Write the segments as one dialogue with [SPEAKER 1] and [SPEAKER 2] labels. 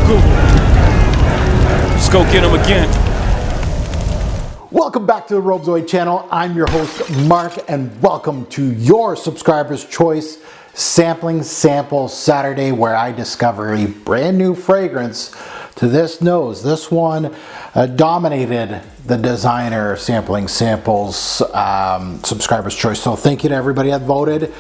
[SPEAKER 1] Google. Let's go get him again.
[SPEAKER 2] Welcome back to the Robezoid channel. I'm your host, Mark, and welcome to your subscriber's choice sampling sample Saturday, where I discover a brand new fragrance to this nose. This one dominated the designer sampling samples subscriber's choice. So thank you to everybody that voted.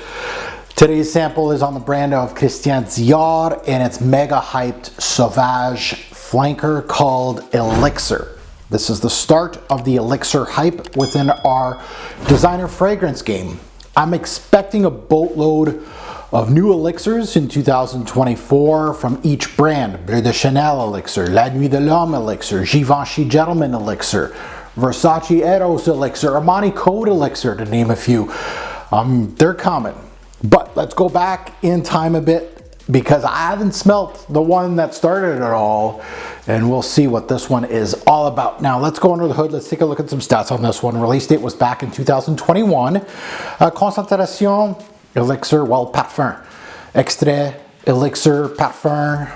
[SPEAKER 2] Today's sample is on the brand of Christian Dior, and it's mega hyped Sauvage flanker called Elixir. This is the start of the Elixir hype within our designer fragrance game. I'm expecting a boatload of new elixirs in 2024 from each brand. Bleu de Chanel Elixir, La Nuit de l'Homme Elixir, Givenchy Gentleman Elixir, Versace Eros Elixir, Armani Code Elixir, to name a few. They're coming. But let's go back in time a bit, because I haven't smelt the one that started it all, and we'll see what this one is all about. Now let's go under the hood. Let's take a look at some stats on this one. Release date was back in 2021. Concentration, Elixir, well, parfum. Extrait, Elixir, parfum.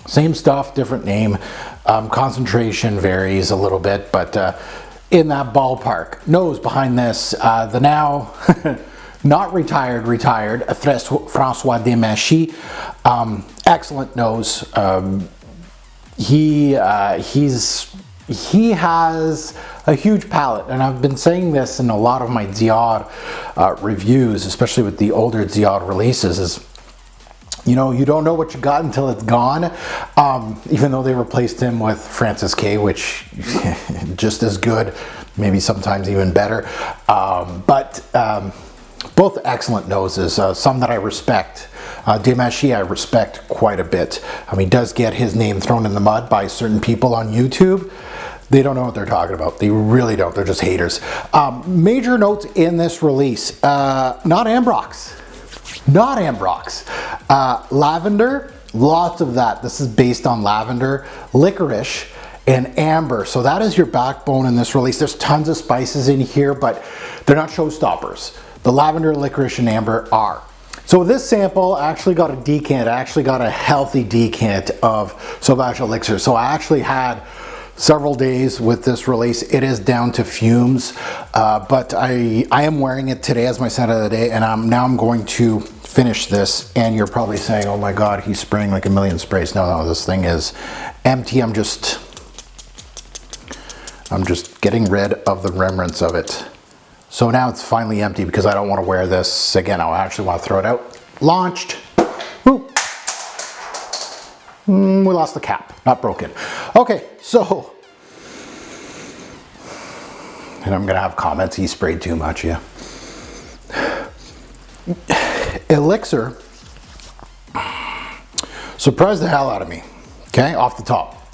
[SPEAKER 2] Same stuff, different name. Concentration varies a little bit, but in that ballpark. Nose behind this, the now not retired, François Desmachy. Excellent nose. He has a huge palette, and I've been saying this in a lot of my Dior reviews, especially with the older Dior releases, is, you know, you don't know what you got until it's gone. Even though they replaced him with Francis K, which just as good, maybe sometimes even better. Both excellent noses, some that I respect. Desmachy I respect quite a bit. He does get his name thrown in the mud by certain people on YouTube. They don't know what they're talking about. They really don't. They're just haters. Major notes in this release. Not Ambrox. Not Ambrox. Lavender, lots of that. This is based on lavender, licorice, and amber. So that is your backbone in this release. There's tons of spices in here, but they're not showstoppers. The lavender, licorice, and amber are. So this sample, I actually got a decant. I actually got a healthy decant of Sauvage Elixir. So I actually had several days with this release. It is down to fumes, but I am wearing it today as my scent of the day, and now I'm going to finish this. And you're probably saying, oh my God, he's spraying like a million sprays. No, this thing is empty. I'm just getting rid of the remnants of it. So now it's finally empty because I don't want to wear this again. I actually want to throw it out. Launched. Woo. We lost the cap, not broken. Okay, so, and I'm gonna have comments, he sprayed too much, yeah. Elixir surprised the hell out of me, okay, off the top.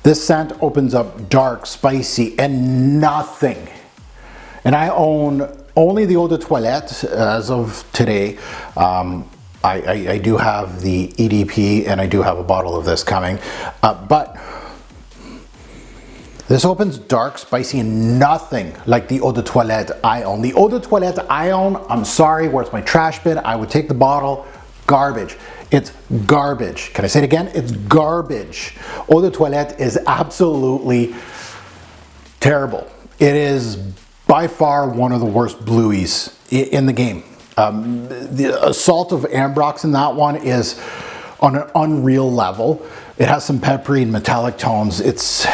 [SPEAKER 2] This scent opens up dark, spicy, and nothing. And I own only the Eau de Toilette as of today. I do have the EDP, and I do have a bottle of this coming. But this opens dark, spicy, and nothing like the Eau de Toilette I own. The Eau de Toilette I own, I'm sorry, where's my trash bin? I would take the bottle. Garbage. It's garbage. Can I say it again? It's garbage. Eau de Toilette is absolutely terrible. It is by far one of the worst blueies in the game. The assault of Ambrox in that one is on an unreal level. It has some peppery and metallic tones. It's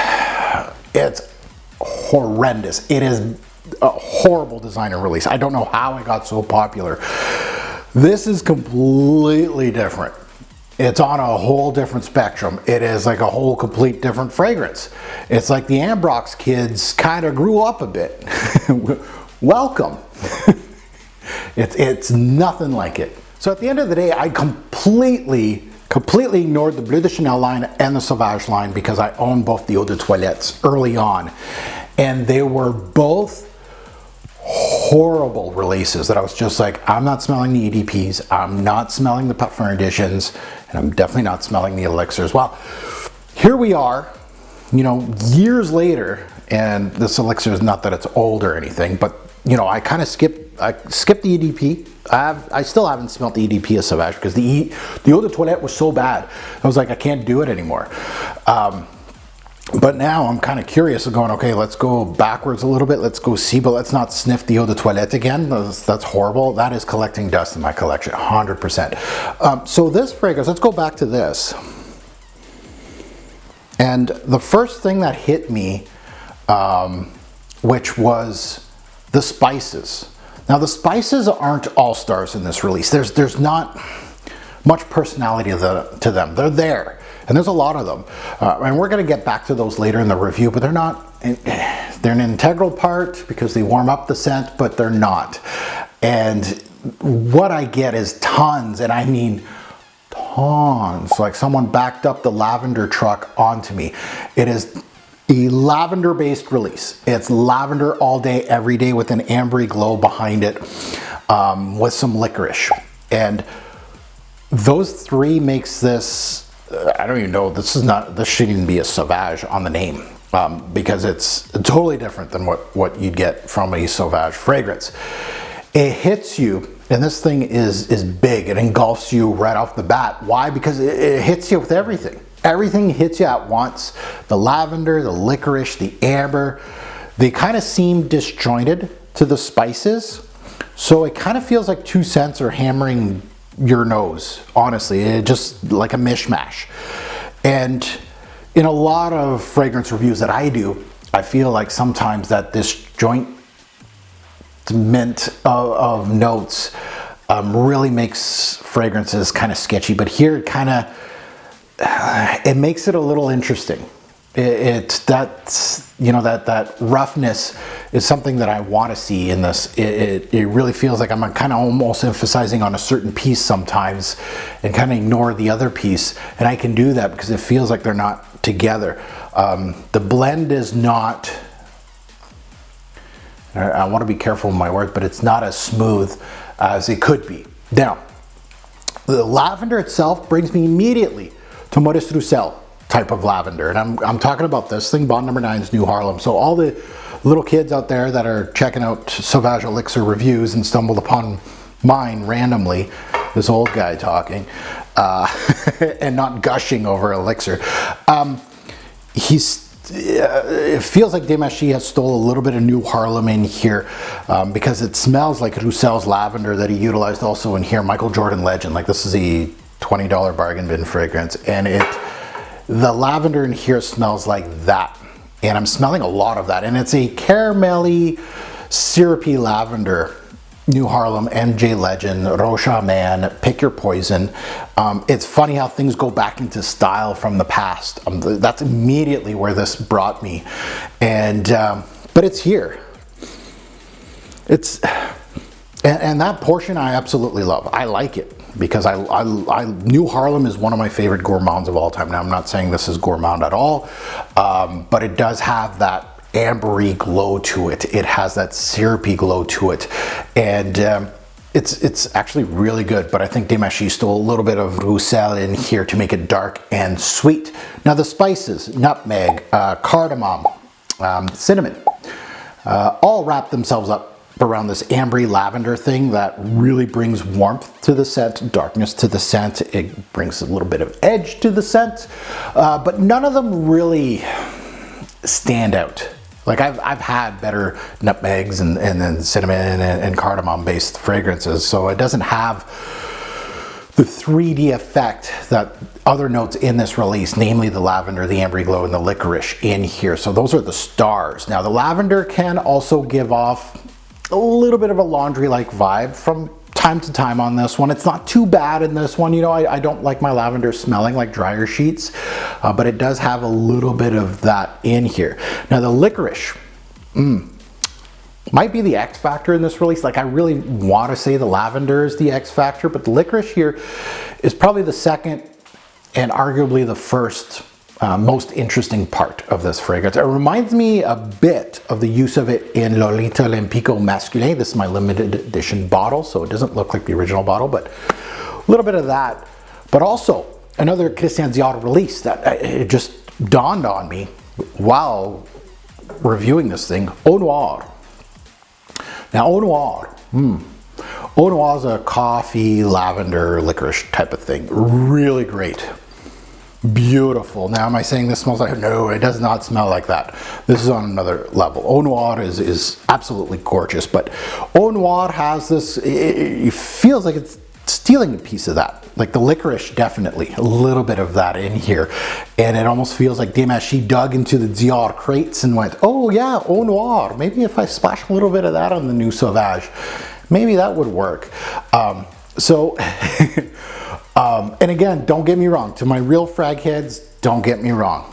[SPEAKER 2] horrendous. It is a horrible designer release. I don't know how it got so popular. This is completely different. It's on a whole different spectrum. It is like a whole complete different fragrance. It's like the Ambrox kids kind of grew up a bit. Welcome. It's nothing like it. So at the end of the day, I completely ignored the Bleu de Chanel line and the Sauvage line because I own both the Eau de Toilettes early on. And they were both horrible releases that I was just like, I'm not smelling the EDPs, I'm not smelling the Parfum editions, and I'm definitely not smelling the Elixirs. Well, here we are, you know, years later, and this Elixir is not that it's old or anything, but you know, I skipped the EDP. I still haven't smelled the EDP of Sauvage because the eau de toilette was so bad. I was like, I can't do it anymore. But now I'm kind of curious of going, okay, let's go backwards a little bit. Let's go see, but let's not sniff the eau de toilette again. That's horrible. That is collecting dust in my collection, 100%. So this fragrance, let's go back to this. And the first thing that hit me, which was the spices. Now the spices aren't all stars in this release. There's not much personality to them. They're there, and there's a lot of them. And we're gonna get back to those later in the review, but they're an integral part because they warm up the scent, but they're not. And what I get is tons, and I mean tons, like someone backed up the lavender truck onto me. It is a lavender based release. It's lavender all day, every day with an ambery glow behind it, with some licorice. And those three makes this, I don't even know, this shouldn't even be a Sauvage on the name, because it's totally different than what you'd get from a Sauvage fragrance. It hits you, and this thing is big. It engulfs you right off the bat. Why? Because it hits you with everything. Everything hits you at once. The lavender, the licorice, the amber, they kind of seem disjointed to the spices. So it kind of feels like two scents are hammering your nose, honestly. It just like a mishmash. And in a lot of fragrance reviews that I do, I feel like sometimes that disjointment of notes really makes fragrances kind of sketchy. But here it makes it a little interesting. That roughness is something that I want to see in this. It really feels like I'm kind of almost emphasizing on a certain piece sometimes and kind of ignore the other piece. And I can do that because it feels like they're not together. The blend is not, I want to be careful with my words, but it's not as smooth as it could be. Now, the lavender itself brings me immediately to Maurice Roussel type of lavender, and I'm talking about this thing, Bond Number 9's New Harlem. So all the little kids out there that are checking out Sauvage Elixir reviews and stumbled upon mine randomly, this old guy talking, and not gushing over Elixir, it feels like Demachy has stole a little bit of New Harlem in here, because it smells like Roussel's lavender that he utilized also in here, Michael Jordan Legend. Like, this is a $20 bargain bin fragrance, and the lavender in here smells like that, and I'm smelling a lot of that, and it's a caramelly, syrupy lavender. New Harlem, MJ Legend, Rocha Man, pick your poison. It's funny how things go back into style from the past. That's immediately where this brought me, and but it's here. And that portion I absolutely love. I like it because New Harlem is one of my favorite gourmands of all time. Now, I'm not saying this is gourmand at all, but it does have that ambery glow to it. It has that syrupy glow to it, and it's actually really good. But I think Demachy stole a little bit of Roussel in here to make it dark and sweet. Now the spices, nutmeg, cardamom, cinnamon, all wrap themselves up around this ambery lavender thing that really brings warmth to the scent, darkness to the scent. It brings a little bit of edge to the scent, but none of them really stand out. Like, I've had better nutmegs and then cinnamon and cardamom based fragrances, so it doesn't have the 3D effect that other notes in this release, namely the lavender, the ambery glow, and the licorice in here. So those are the stars. Now the lavender can also give off a little bit of a laundry-like vibe from time to time on this one. It's not too bad in this one. You know, I don't like my lavender smelling like dryer sheets, but it does have a little bit of that in here. Now the licorice might be the X factor in this release. Like, I really want to say the lavender is the X factor, but the licorice here is probably the second and arguably the first most interesting part of this fragrance. It reminds me a bit of the use of it in Lolita Olympico Masculin. This is my limited edition bottle, so it doesn't look like the original bottle, but a little bit of that. But also another Christian Dior release that it just dawned on me while reviewing this thing, Eau Noire. Now, Eau Noir. Eau Noir is a coffee, lavender, licorice type of thing. Really great. Beautiful. Now, am I saying this smells like? No, it does not smell like that. This is on another level. Eau Noir is absolutely gorgeous, but Eau Noir has this, it feels like it's stealing a piece of that. Like the licorice, definitely. A little bit of that in here. And it almost feels like, damn, she dug into the Dior crates and went, oh yeah, Eau Noir. Maybe if I splash a little bit of that on the new Sauvage, maybe that would work. And again, don't get me wrong, to my real frag heads, don't get me wrong.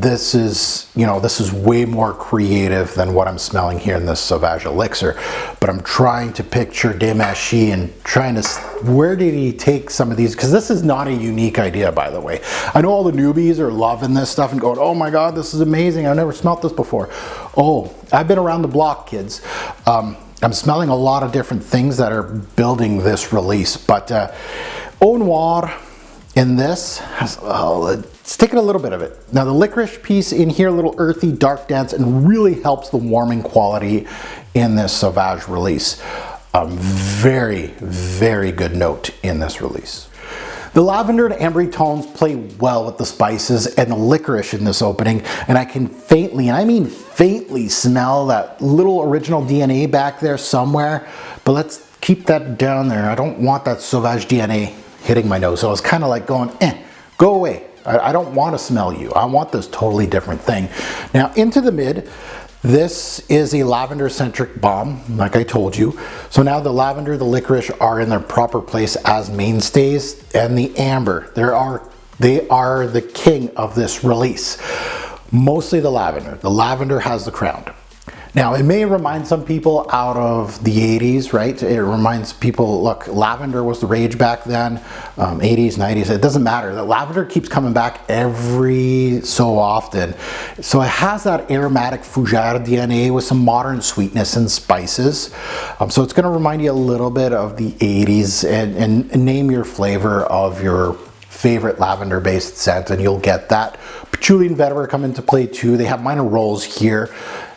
[SPEAKER 2] This is way more creative than what I'm smelling here in this Sauvage Elixir, but I'm trying to picture Demachi and trying to, where did he take some of these? Because this is not a unique idea, by the way. I know all the newbies are loving this stuff and going, oh my God, this is amazing. I've never smelled this before. Oh, I've been around the block, kids. I'm smelling a lot of different things that are building this release, but Eau Noir in this has, it's taking a little bit of it. Now the licorice piece in here, a little earthy, dark, dense, and really helps the warming quality in this Sauvage release. Very, very good note in this release. The lavender and ambery tones play well with the spices and the licorice in this opening, and I can faintly, and I mean faintly, smell that little original DNA back there somewhere, but let's keep that down there. I don't want that Sauvage DNA hitting my nose, so I was kind of like going, go away. I don't want to smell you. I want this totally different thing. Now into the mid, this is a lavender centric bomb, like I told you. So now the lavender, the licorice are in their proper place as mainstays, and the amber, they are the king of this release. Mostly the lavender. The lavender has the crown. Now, it may remind some people out of the 80s, right? It reminds people, look, lavender was the rage back then, 80s, 90s, it doesn't matter. The lavender keeps coming back every so often. So it has that aromatic fougere DNA with some modern sweetness and spices. So it's gonna remind you a little bit of the 80s, and name your flavor of your favorite lavender based scent and you'll get that. Patchouli and vetiver come into play too. They have minor rolls here.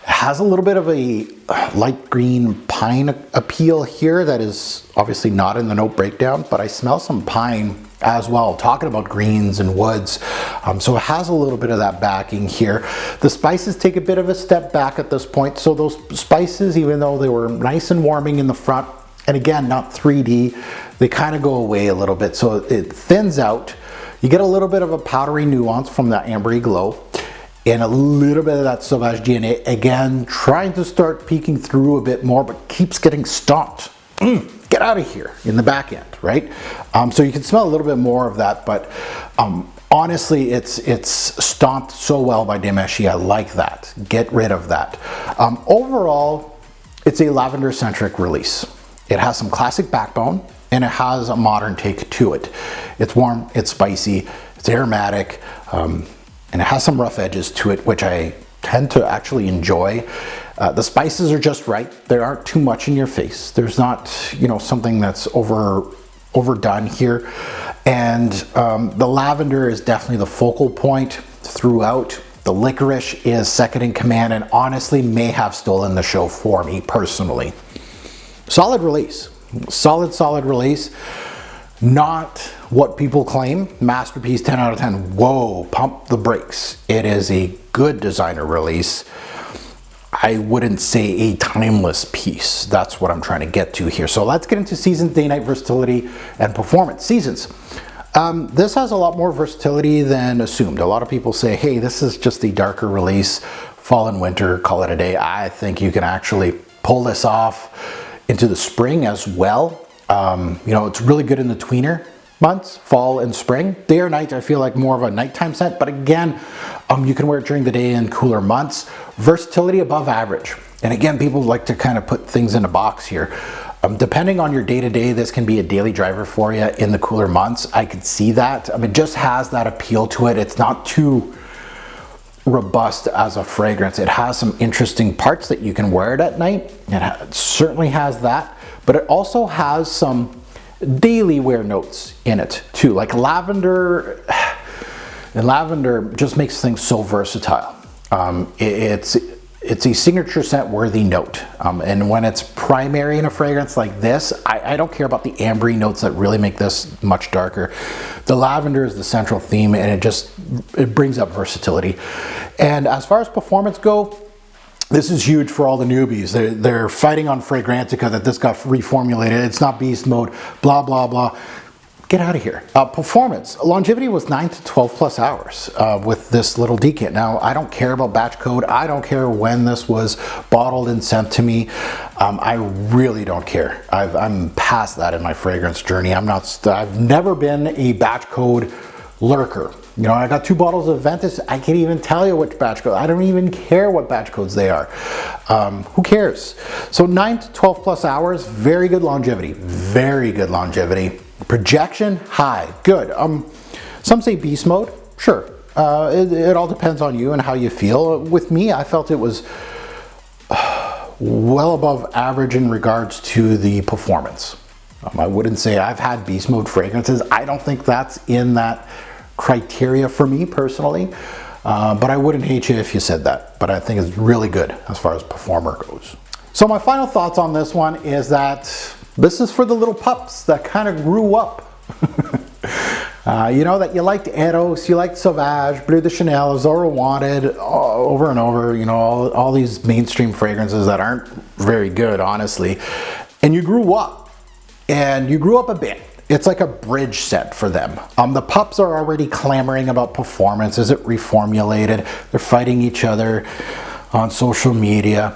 [SPEAKER 2] Has a little bit of a light green pine appeal here that is obviously not in the note breakdown, but I smell some pine as well, talking about greens and woods. So it has a little bit of that backing here. The spices take a bit of a step back at this point. So those spices, even though they were nice and warming in the front, and again, not 3D, they kind of go away a little bit. So it thins out. You get a little bit of a powdery nuance from that ambery glow, and a little bit of that Sauvage DNA, again, trying to start peeking through a bit more, but keeps getting stomped. Get out of here in the back end, right? So you can smell a little bit more of that, but honestly, it's stomped so well by Demachi. I like that. Get rid of that. Overall, it's a lavender-centric release. It has some classic backbone, and it has a modern take to it. It's warm, it's spicy, it's aromatic, and it has some rough edges to it, which I tend to actually enjoy. The spices are just right. They aren't too much in your face. There's not, something that's overdone here. And the lavender is definitely the focal point throughout. The licorice is second in command and honestly may have stolen the show for me personally. Solid release. Solid release. Not what people claim. Masterpiece, 10 out of 10. Whoa, pump the brakes. It is a good designer release. I wouldn't say a timeless piece. That's what I'm trying to get to here. So let's get into seasons, day-night versatility, and performance. Seasons. This has a lot more versatility than assumed. A lot of people say, hey, this is just a darker release. Fall and winter, call it a day. I think you can actually pull this off into the spring as well. It's really good in the tweener months, fall and spring. Day or night, I feel like more of a nighttime scent, but again, you can wear it during the day in cooler months. Versatility above average. And again, people like to kind of put things in a box here. Depending on your day-to-day, this can be a daily driver for you in the cooler months. I could see that. It just has that appeal to it. It's not too robust as a fragrance. It has some interesting parts that you can wear it at night. It certainly has that, but it also has some daily wear notes in it too, like lavender. And lavender just makes things so versatile. It's it's a signature scent worthy note. And when it's primary in a fragrance like this, I don't care about the ambery notes that really make this much darker. The lavender is the central theme, and it brings up versatility. And as far as performance go, this is huge for all the newbies. They're fighting on Fragrantica that this got reformulated. It's not beast mode, blah, blah, blah. Get out of here. Performance. Longevity was 9 to 12 plus hours with this little decant. Now, I don't care about batch code. I don't care when this was bottled and sent to me. I really don't care. I'm past that in my fragrance journey. I've never been a batch code lurker. You know, I got 2 bottles of Ventus. I can't even tell you which batch code. I don't even care what batch codes they are. Who cares? So 9 to 12 plus hours, very good longevity. Very good longevity. Projection, high, good. Some say beast mode, sure. It all depends on you and how you feel. With me, I felt it was well above average in regards to the performance. I wouldn't say I've had beast mode fragrances. I don't think that's in that criteria for me personally, but I wouldn't hate you if you said that. But I think it's really good as far as performer goes. So my final thoughts on this one is that this is for the little pups that kind of grew up. You know, that you liked Eros, you liked Sauvage, Bleu de Chanel, Zora Wanted, over and over, you know, all these mainstream fragrances that aren't very good, honestly. And you grew up, and you grew up a bit. It's like a bridge scent for them. The pups are already clamoring about performance. Is it reformulated? They're fighting each other on social media.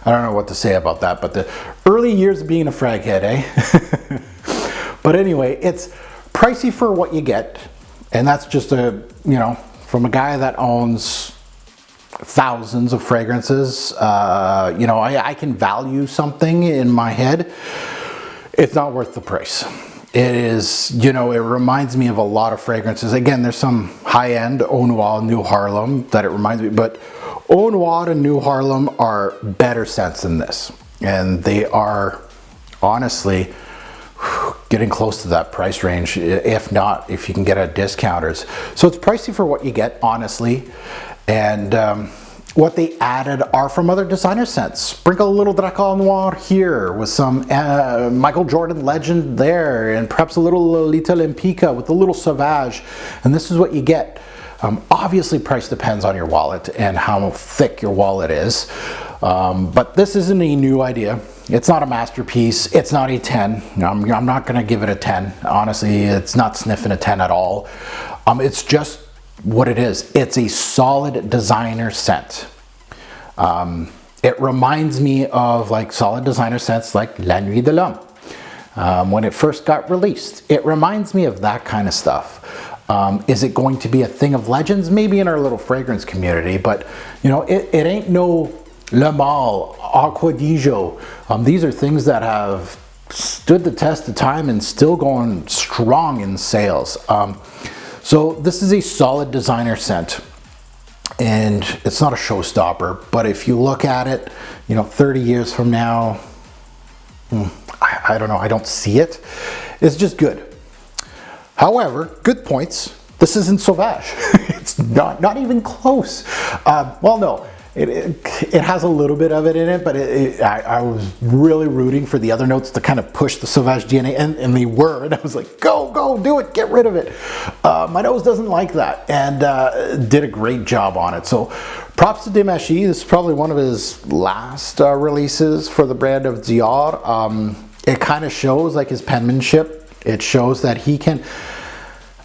[SPEAKER 2] I don't know what to say about that, but the early years of being a frag head, eh? But anyway, it's pricey for what you get. And that's just from a guy that owns thousands of fragrances, you know, I can value something in my head. It's not worth the price. It is, you know, it reminds me of a lot of fragrances. Again, there's some high-end Eau Noire, New Harlem that it reminds me, but Eau Noire and New Harlem are better scents than this. And they are honestly getting close to that price range, if not, if you can get at discounters. So it's pricey for what you get, honestly. And what they added are from other designer scents. Sprinkle a little Dracal Noir here with some Michael Jordan Legend there, and perhaps a little Lolita Olympica with a little Sauvage. And this is what you get. Obviously, price depends on your wallet and how thick your wallet is. But this isn't a new idea. It's not a masterpiece. It's not a 10. I'm not going to give it a 10. Honestly, it's not sniffing a 10 at all. It's just what it is. It's a solid designer scent. It reminds me of like solid designer scents like La Nuit de l'Homme when it first got released. It reminds me of that kind of stuff. Is it going to be a thing of legends? Maybe in our little fragrance community, but you know, it ain't no Le Mal, Acqua di Gio. These are things that have stood the test of time and still going strong in sales. So this is a solid designer scent, and it's not a showstopper, but if you look at it, you know, 30 years from now, I don't know, I don't see it. It's just good. However, good points. This isn't Sauvage. It's not even close. Well, no, it has a little bit of it in it, but I was really rooting for the other notes to kind of push the Sauvage DNA, and they were. And I was like, go, do it, get rid of it. My nose doesn't like that, and did a great job on it. So props to Demachy. This is probably one of his last releases for the brand of Dior. It kind of shows like his penmanship. It shows that he can,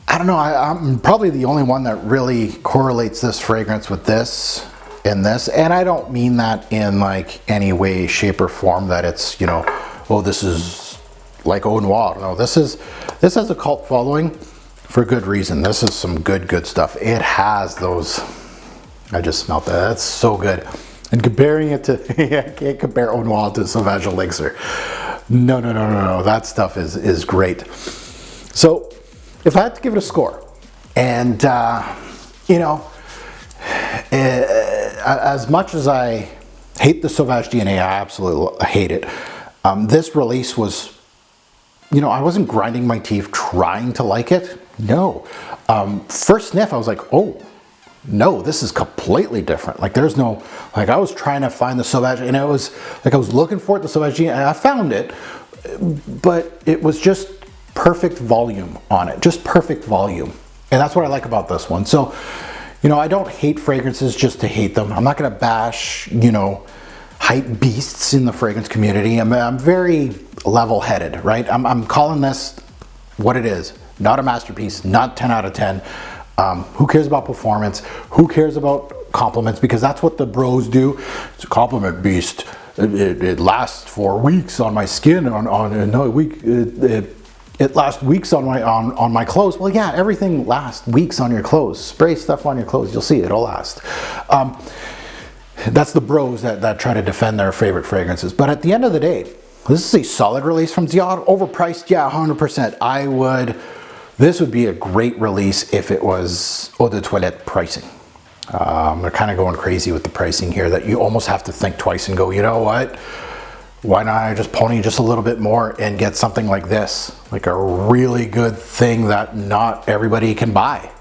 [SPEAKER 2] I don't know, I'm probably the only one that really correlates this fragrance with this and this. And I don't mean that in like any way, shape or form that it's, you know, oh, this is like Eau Noire. No, this has a cult following for good reason. This is some good stuff. It has those, I just smelled that. That's so good. And comparing it to, I can't compare Eau Noire to Sauvage Elixir. No. That stuff is great. So if I had to give it a score, and you know, as much as I hate the Sauvage DNA, I absolutely hate it. This release was, you know, I wasn't grinding my teeth trying to like it. No. First sniff, I was like, oh, no, this is completely different. Like there's no, like I was trying to find the Sauvage, and it was like I was looking for it, the Sauvage, and I found it, but it was just perfect volume on it, just perfect volume. And that's what I like about this one. So, you know, I don't hate fragrances just to hate them. I'm not gonna bash, you know, hype beasts in the fragrance community. I'm very level-headed, right? I'm calling this what it is. Not a masterpiece, not 10 out of 10. Who cares about performance? Who cares about compliments? Because that's what the bros do. It's a compliment beast. It lasts for weeks on my skin. It lasts weeks on my clothes. Well, yeah, everything lasts weeks on your clothes. Spray stuff on your clothes. You'll see it'll last. That's the bros that try to defend their favorite fragrances. But at the end of the day, this is a solid release from Dior. Overpriced, yeah, 100%. This would be a great release if it was eau de toilette pricing. They're kind of going crazy with the pricing here that you almost have to think twice and go, you know what? Why not I just pony just a little bit more and get something like this? Like a really good thing that not everybody can buy.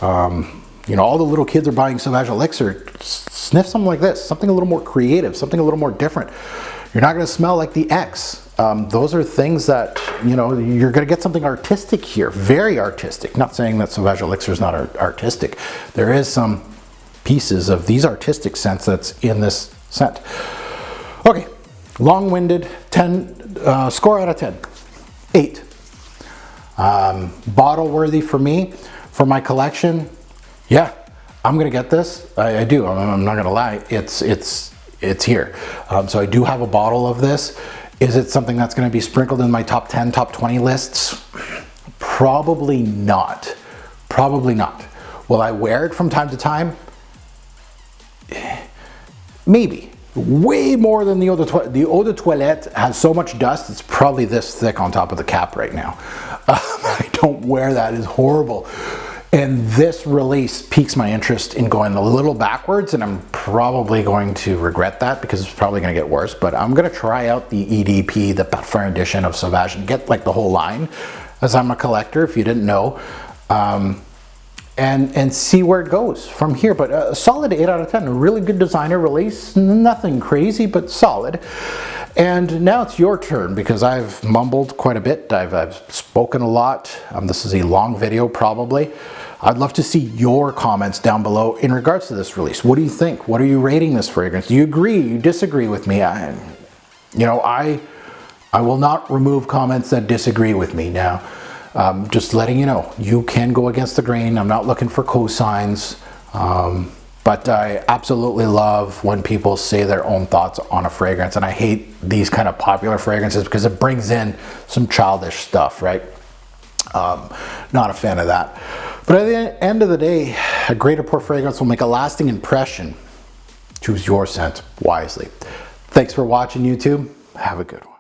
[SPEAKER 2] You know, all the little kids are buying Sauvage Elixir. Sniff something like this, something a little more creative, something a little more different. You're not going to smell like the X. Those are things that, you know, you're going to get something artistic here, very artistic. Not saying that Sauvage Elixir is not artistic. There is some pieces of these artistic scents that's in this scent. Okay, long-winded, 10, score out of 10, 8. Bottle worthy for me, for my collection. Yeah, I'm going to get this. I do. I'm not going to lie. It's here. So I do have a bottle of this. Is it something that's going to be sprinkled in my top 10, top 20 lists? Probably not. Probably not. Will I wear it from time to time? Maybe. Way more than the eau de toilette. The eau de toilette has so much dust, it's probably this thick on top of the cap right now. I don't wear that. It's horrible. And this release piques my interest in going a little backwards, and I'm probably going to regret that because it's probably going to get worse. But I'm going to try out the EDP, the Parfum edition of Sauvage, and get like the whole line, as I'm a collector, if you didn't know, and see where it goes from here. But a solid 8 out of 10, a really good designer release, nothing crazy, but solid. And now it's your turn because I've mumbled quite a bit. I've spoken a lot. This is a long video probably. I'd love to see your comments down below in regards to this release. What do you think? What are you rating this fragrance? Do you agree? You disagree with me? I will not remove comments that disagree with me now. Just letting you know, you can go against the grain. I'm not looking for cosigns. But I absolutely love when people say their own thoughts on a fragrance, and I hate these kind of popular fragrances because it brings in some childish stuff, right? Not a fan of that. But at the end of the day, a great pour fragrance will make a lasting impression. Choose your scent wisely. Thanks for watching, YouTube. Have a good one.